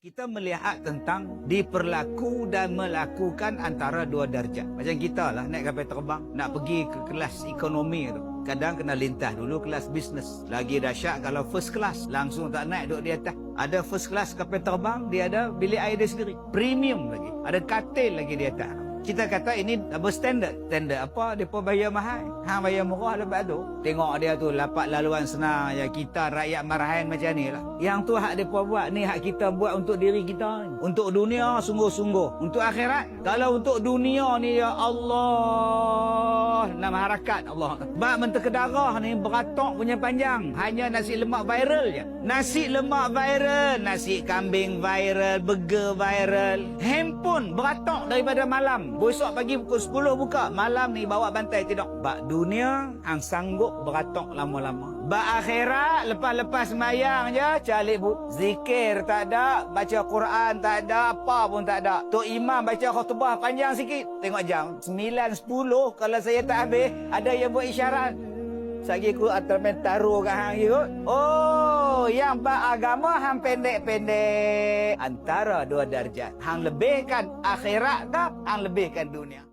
Kita melihat tentang diperlaku dan melakukan antara dua darjat. Macam kita lah naik kapal terbang, nak pergi ke kelas ekonomi tu. Kadang kena lintas dulu kelas bisnes. Lagi dahsyat kalau first class, langsung tak naik duduk di atas. Ada first class kapal terbang, dia ada bilik air dia sendiri. Premium lagi. Ada katil lagi di atas. Kita kata ini double standard. Standard apa? Dia pun bayar mahal. Hang bayar murah lepas tu. Tengok dia tu lapak laluan senang. Ya kita rakyat marahan macam ni lah. Yang tu hak dia pun buat. Ni hak kita buat untuk diri kita. Untuk dunia sungguh-sungguh. Untuk akhirat. Kalau untuk dunia ni ya Allah. Nama harakat Allah. Bak mentera darah ni beratok punya panjang. Hanya nasi lemak viral je. Nasi lemak viral. Nasi kambing viral. Burger viral. Handphone beratok daripada malam. Besok pagi pukul 10 buka. Malam ni bawa bantai tidur. Bak dunia, hang sanggup beratok lama-lama. Bak akhirat, lepas-lepas semayang je, calik zikir tak ada, baca Quran tak ada, apa pun tak ada. Tok Imam baca khutbah panjang sikit. Tengok jam. 9:10, kalau saya tak habis, ada yang buat isyarat. Sagi ku antara taruh kat hang je. Oh, yang beragama hang pendek-pendek. Antara dua darjat. Hang lebihkan akhirat tak? Hang lebihkan dunia.